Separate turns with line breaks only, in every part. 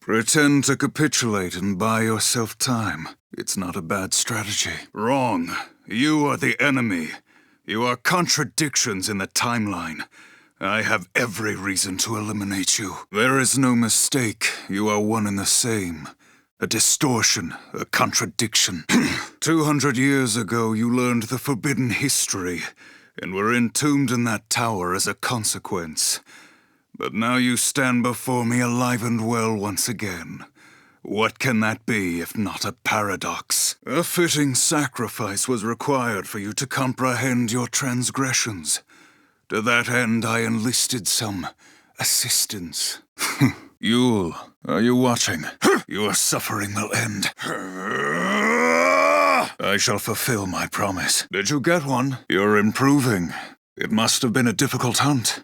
Pretend to capitulate and buy yourself time. It's not a bad strategy. Wrong. You are the enemy. You are contradictions in the timeline. I have every reason to eliminate you. There is no mistake. You are one and the same. A distortion, a contradiction. 200 years ago, you learned the forbidden history, and were entombed in that tower as a consequence. But now you stand before me alive and well once again. What can that be if not a paradox? A fitting sacrifice was required for you to comprehend your transgressions. To that end, I enlisted some assistance. Yule, are you watching? Your suffering will end. I shall fulfill my promise. Did you get one? You're improving. It must have been a difficult hunt.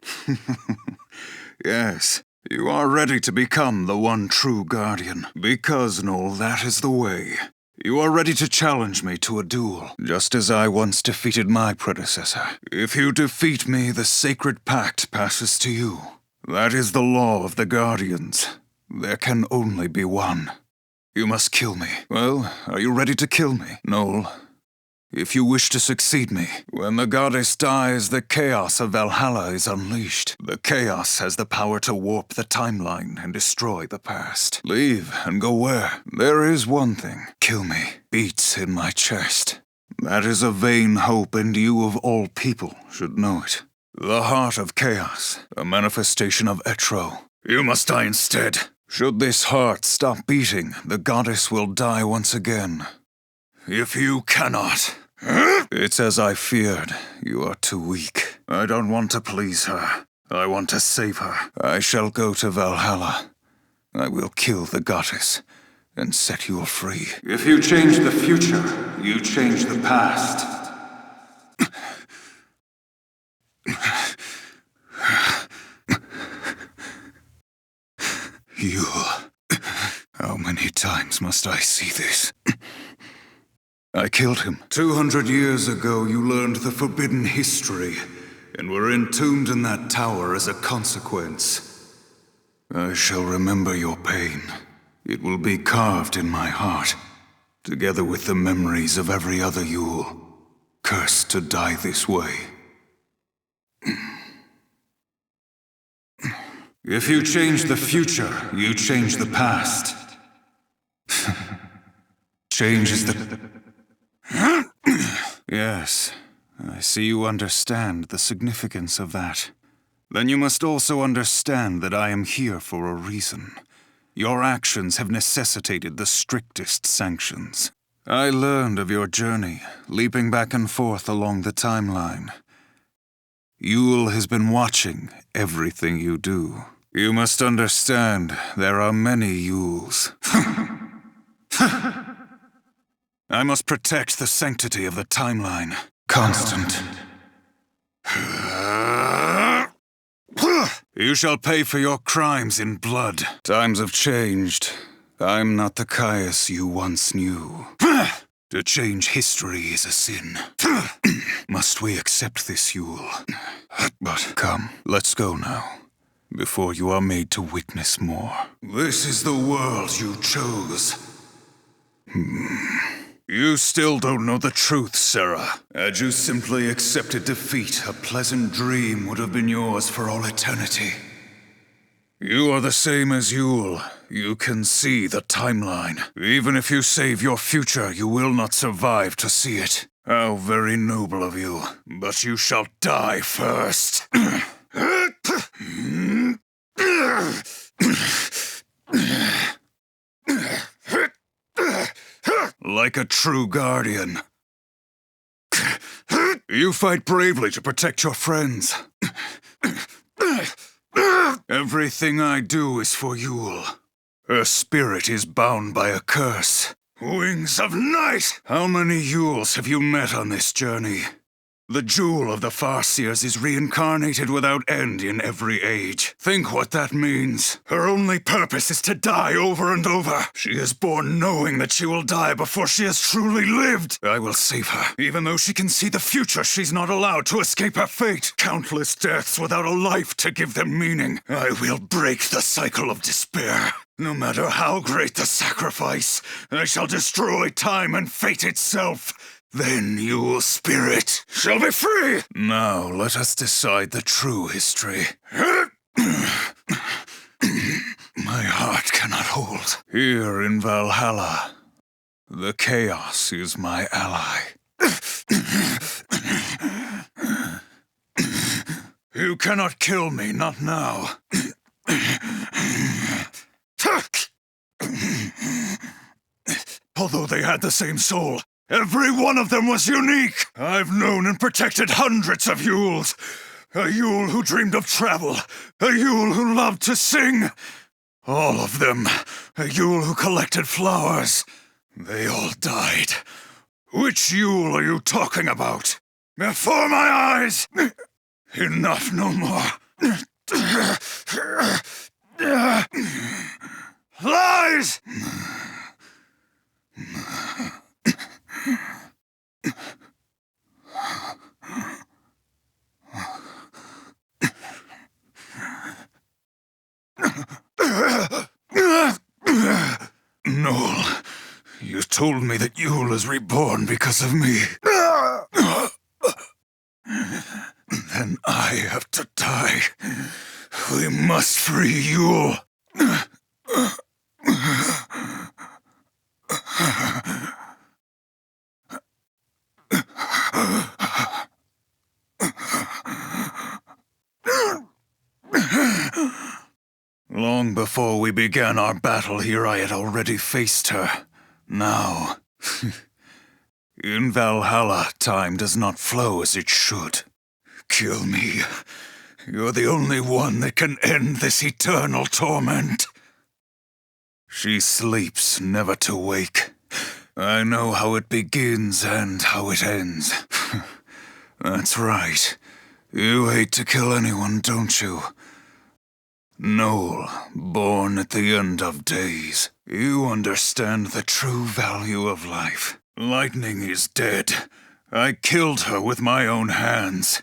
Yes, you are ready to become the one true guardian. Because, Noel, that is the way. You are ready to challenge me to a duel, just as I once defeated my predecessor. If you defeat me, the sacred pact passes to you. That is the law of the Guardians. There can only be one. You must kill me. Well, are you ready to kill me, Noel? If you wish to succeed me, when the goddess dies, the chaos of Valhalla is unleashed. The chaos has the power to warp the timeline and destroy the past. Leave and go where? There is one thing. Kill me. Beats in my chest. That is a vain hope, and you of all people should know it. The heart of chaos, a manifestation of Etro. You must die instead. Should this heart stop beating, the goddess will die once again. If you cannot... It's as I feared. You are too weak. I don't want to please her. I want to save her. I shall go to Valhalla. I will kill the goddess and set you free. If you change the future, you change the past. Yule, how many times must I see this? I killed him. 200 years ago, you learned the forbidden history, and were entombed in that tower as a consequence. I shall remember your pain. It will be carved in my heart, together with the memories of every other Yule, cursed to die this way. If you change the future, you change the past. Change is the... Yes, I see you understand the significance of that. Then you must also understand that I am here for a reason. Your actions have necessitated the strictest sanctions. I learned of your journey, leaping back and forth along the timeline. Yule has been watching everything you do. You must understand, there are many Yules. I must protect the sanctity of the timeline. Constant. You shall pay for your crimes in blood. Times have changed. I'm not the Caius you once knew. To change history is a sin. Must we accept this, Yule? But come, let's go now, before you are made to witness more. This is the world you chose. You still don't know the truth, Sarah. Had you simply accepted defeat, a pleasant dream would have been yours for all eternity. You are the same as Yule. You can see the timeline. Even if you save your future, you will not survive to see it. How very noble of you. But you shall die first. Like a true guardian. You fight bravely to protect your friends. Everything I do is for Yule. Her spirit is bound by a curse. Wings of night! How many Yules have you met on this journey? The jewel of the Farseers is reincarnated without end in every age. Think what that means. Her only purpose is to die over and over. She is born knowing that she will die before she has truly lived. I will save her. Even though she can see the future, she's not allowed to escape her fate. Countless deaths without a life to give them meaning. I will break the cycle of despair. No matter how great the sacrifice, I shall destroy time and fate itself. Then Yule Spirit shall be free! Now let us decide the true history. My heart cannot hold. Here in Valhalla, the chaos is my ally. You cannot kill me, not now. Although they had the same soul, every one of them was unique! I've known and protected hundreds of Yules. A Yule who dreamed of travel. A Yule who loved to sing. All of them. A Yule who collected flowers. They all died. Which Yule are you talking about? Before my eyes! Enough, no more. Lies! Noel, you told me that Yule is reborn because of me. Then I have to die. We must free Yule. Long before we began our battle here, I had already faced her. Now, in Valhalla, time does not flow as it should. Kill me. You're the only one that can end this eternal torment. She sleeps, never to wake. I know how it begins and how it ends. That's right. You hate to kill anyone, don't you? Noel, born at the end of days. You understand the true value of life. Lightning is dead. I killed her with my own hands.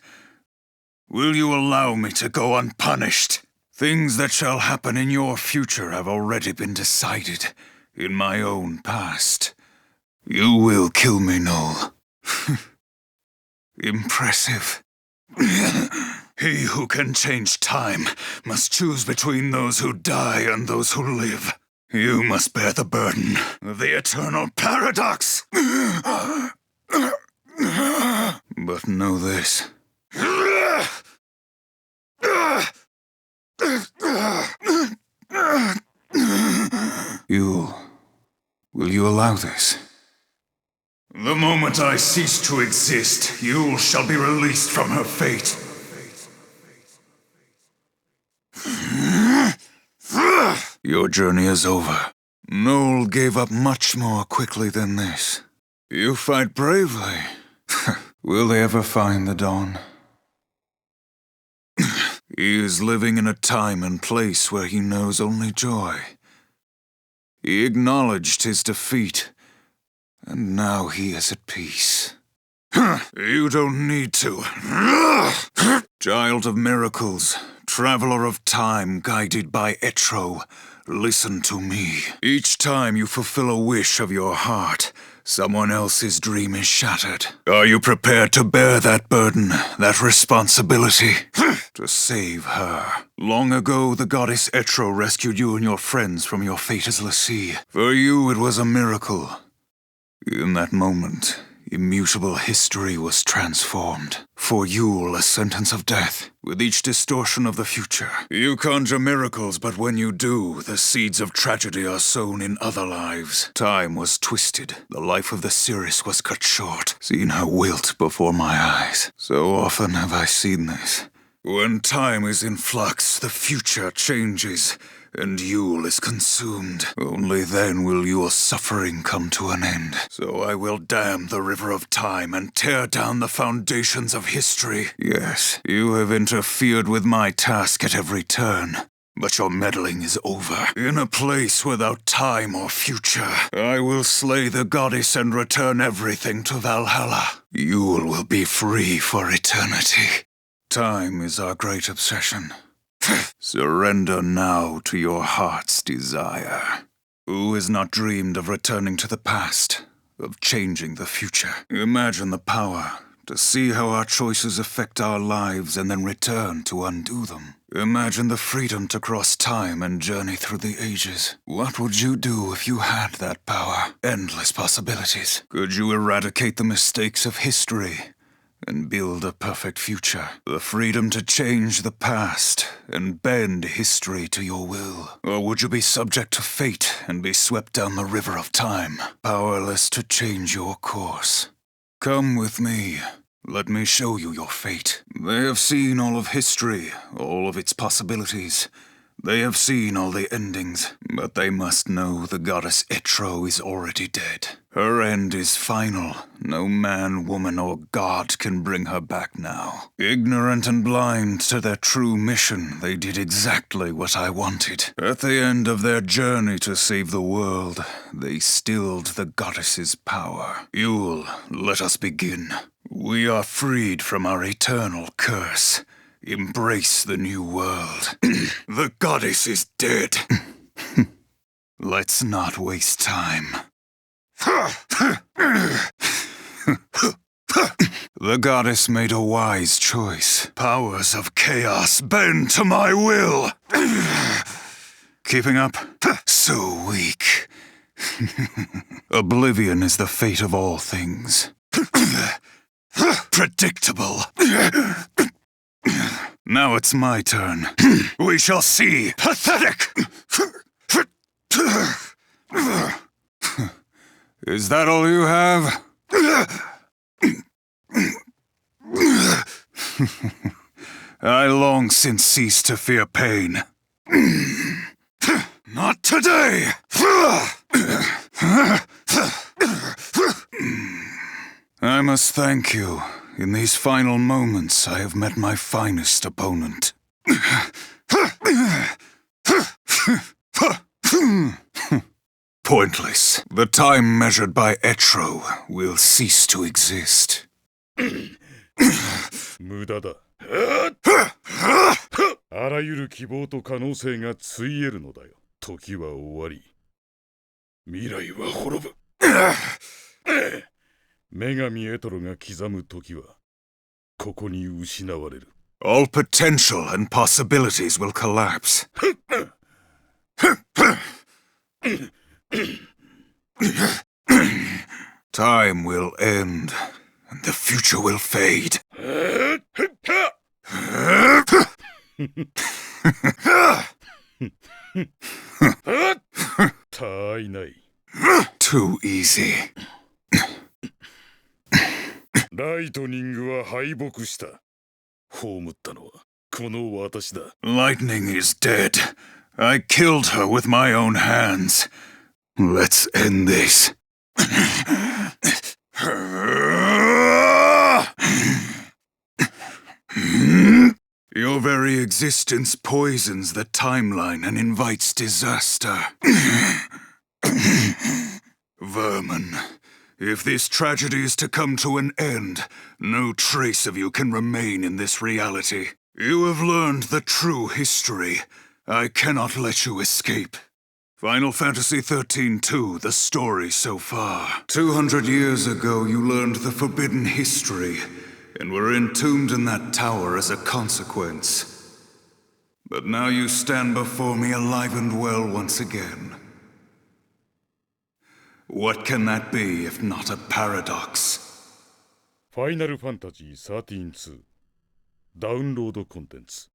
Will you allow me to go unpunished? Things that shall happen in your future have already been decided in my own past. You will kill me, Noel. Impressive. He who can change time must choose between those who die and those who live. You must bear the burden of the eternal paradox. But know this. Will you allow this? The moment I cease to exist, Yule shall be released from her fate. Your journey is over. Noel gave up much more quickly than this. You fight bravely. Will they ever find the dawn? He is living in a time and place where he knows only joy. He acknowledged his defeat, and now he is at peace. You don't need to. Child of miracles, traveler of time guided by Etro, listen to me. Each time you fulfill a wish of your heart, someone else's dream is shattered. Are you prepared to bear that burden, that responsibility? To save her. Long ago, the goddess Etro rescued you and your friends from your fate as Lassie. For you, it was a miracle. In that moment, immutable history was transformed. For Yule, a sentence of death, with each distortion of the future. You conjure miracles, but when you do, the seeds of tragedy are sown in other lives. Time was twisted. The life of the seeress was cut short. Seen her wilt before my eyes. So often have I seen this. When time is in flux, the future changes. and Yule is consumed. Only then will your suffering come to an end. So I will dam the river of time and tear down the foundations of history. Yes, you have interfered with my task at every turn. But your meddling is over. In a place without time or future, I will slay the goddess and return everything to Valhalla. Yule will be free for eternity. Time is our great obsession. Surrender now to your heart's desire. Who has not dreamed of returning to the past, of changing the future? Imagine the power to see how our choices affect our lives and then return to undo them. Imagine the freedom to cross time and journey through the ages. What would you do if you had that power? Endless possibilities. Could you eradicate the mistakes of history and build a perfect future? The freedom to change the past and bend history to your will? Or would you be subject to fate and be swept down the river of time, powerless to change your course? Come with me. Let me show you your fate. They have seen all of history, all of its possibilities. They have seen all the endings, but they must know the goddess Etro is already dead. Her end is final. No man, woman, or god can bring her back now. Ignorant and blind to their true mission, they did exactly what I wanted. At the end of their journey to save the world, they stilled the goddess's power. Yule, let us begin. We are freed from our eternal curse. Embrace the new world. The goddess is dead. Let's not waste time. The goddess made a wise choice. Powers of chaos bend to my will. Keeping up? So weak. Oblivion is the fate of all things. Predictable. Now it's my turn. We shall see. Pathetic! Is that all you have? I long since ceased to fear pain. Not today! I must thank you. In these final moments, I have met my finest opponent. Pointless. The time measured by Etro will cease to exist.
無駄だ。あらゆる希望と可能性がついえるのだよ。時は終わり。未来は滅ぶ。女神エトロが刻む時はここに失われる。
All potential and possibilities will collapse. Time will end, and the future will fade.
たいない。
Too easy.
ライトニングは敗北した。葬ったのはこの私だ。
Lightning is dead. I killed her with my own hands. Let's end this. Your very existence poisons the timeline and invites disaster. Vermin. If this tragedy is to come to an end, no trace of you can remain in this reality. You have learned the true history. I cannot let you escape. Final Fantasy XIII 2, the story so far. 200 years ago, you learned the forbidden history, and were entombed in that tower as a consequence. But now you stand before me alive and well once again. What can that be if not a paradox?
ファイナルファンタジー13-2ダウンロードコンテンツ